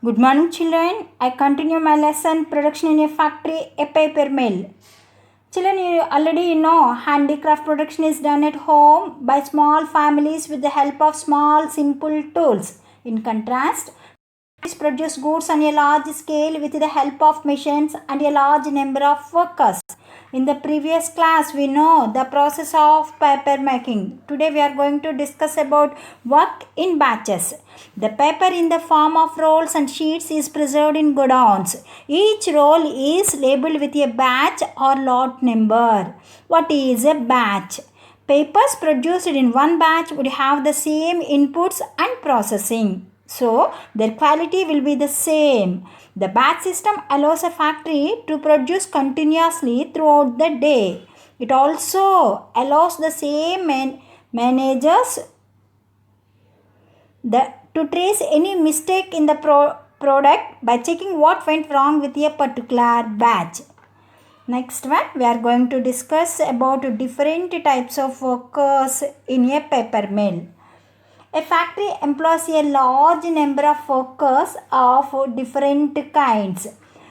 Good morning, children. I continue my lesson production in a factory, a paper mill. Children, you already know handicraft production is done at home by small families with the help of small, simple tools. In contrast, produce goods on a large scale with the help of machines and a large number of workers. In the previous class, we know the process of paper making. Today, we are going to discuss about work in batches. The paper in the form of rolls and sheets is preserved in godowns. Each roll is labeled with a batch or lot number. What is a batch? Papers produced in one batch would have the same inputs and processing. So, their quality will be the same. The batch system allows a factory to produce continuously throughout the day. It also allows the same managers to trace any mistake in the product by checking what went wrong with a particular batch. Next one, we are going to discuss about different types of workers in a paper mill. A factory employs a large number of workers of different kinds.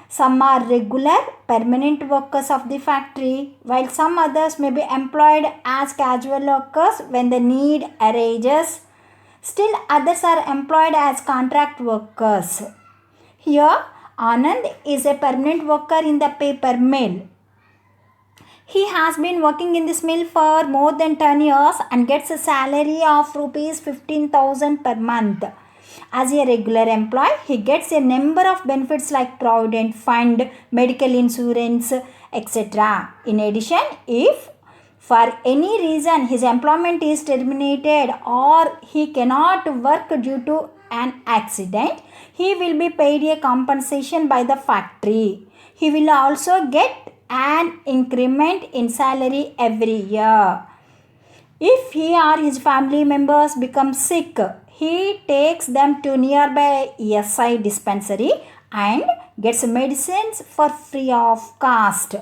Some are regular, permanent workers of the factory, while some others may be employed as casual workers when the need arises. Still, others are employed as contract workers. Here, Anand is a permanent worker in the paper mill. He has been working in this mill for more than 10 years and gets a salary of rupees 15,000 per month. As a regular employee, he gets a number of benefits like provident fund, medical insurance, etc. In addition, if for any reason his employment is terminated or he cannot work due to an accident, he will be paid a compensation by the factory. He will also get an increment in salary every year. If he or his family members become sick, he takes them to nearby ESI dispensary and gets medicines for free of cost.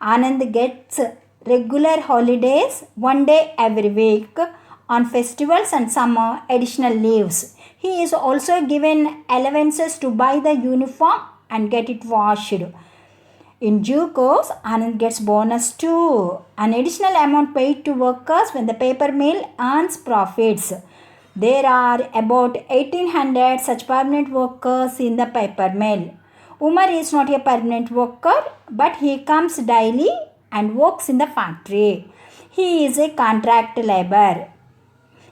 Anand gets regular holidays one day every week on festivals and some additional leaves. He is also given allowances to buy the uniform and get it washed. In due course, Anand gets bonus too, an additional amount paid to workers when the paper mill earns profits. There are about 1800 such permanent workers in the paper mill. Umar is not a permanent worker, but he comes daily and works in the factory. He is a contract labor.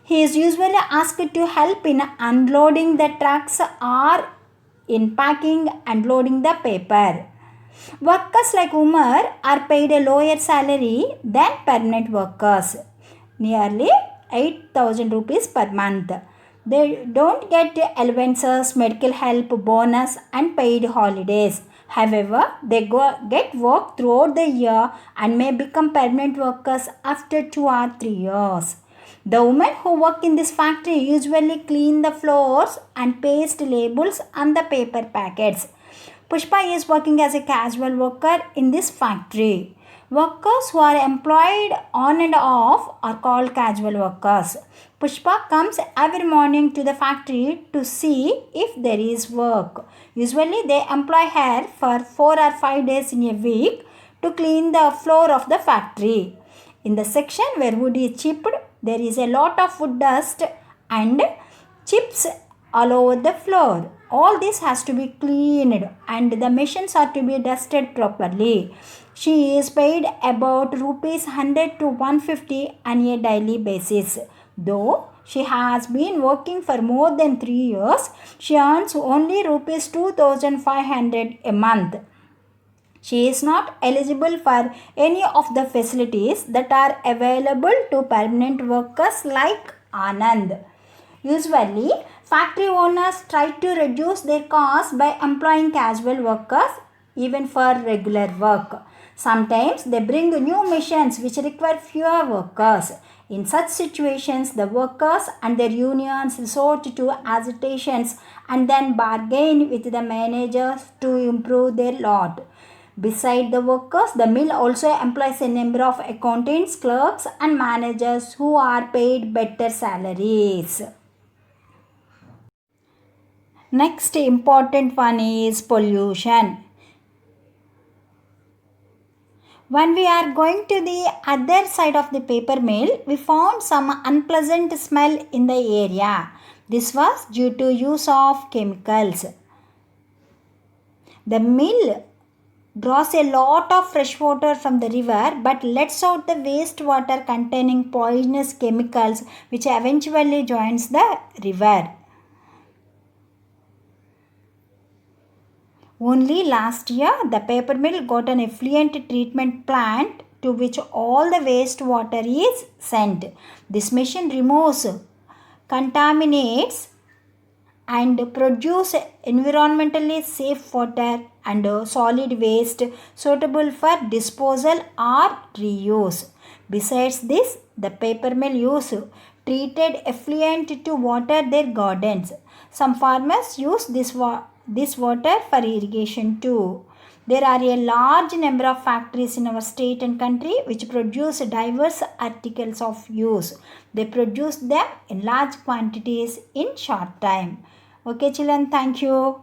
He is usually asked to help in unloading the trucks or in packing and loading the paper. Workers like Umar are paid a lower salary than permanent workers, nearly 8,000 rupees per month. They don't get allowances, medical help, bonus, and paid holidays. However, they get work throughout the year and may become permanent workers after 2 or 3 years. The women who work in this factory usually clean the floors and paste labels on the paper packets. Pushpa is working as a casual worker in this factory. Workers who are employed on and off are called casual workers. Pushpa comes every morning to the factory to see if there is work. Usually they employ her for 4 or 5 days in a week to clean the floor of the factory. In the section where wood is chipped, there is a lot of wood dust and chips all over the floor. All this has to be cleaned and the machines are to be dusted properly. She is paid about rupees 100 to 150 on a daily basis. Though she has been working for more than 3 years, she earns only rupees 2,500 a month. She is not eligible for any of the facilities that are available to permanent workers like Anand. Usually, factory owners try to reduce their costs by employing casual workers even for regular work. Sometimes they bring new machines which require fewer workers. In such situations, the workers and their unions resort to agitations and then bargain with the managers to improve their lot. Beside the workers, the mill also employs a number of accountants, clerks, and managers who are paid better salaries. Next important one is pollution. When we are going to the other side of the paper mill, we found some unpleasant smell in the area. This was due to use of chemicals. The mill draws a lot of fresh water from the river but lets out the wastewater containing poisonous chemicals which eventually joins the river. Only last year, the paper mill got an effluent treatment plant to which all the wastewater is sent. This machine removes, contaminates, and produce environmentally safe water and solid waste suitable for disposal or reuse. Besides this, the paper mill use treated effluent to water their gardens. Some farmers use this water for irrigation too. There are a large number of factories in our state and country which produce diverse articles of use. They produce them in large quantities in short time. Okay, children, thank you.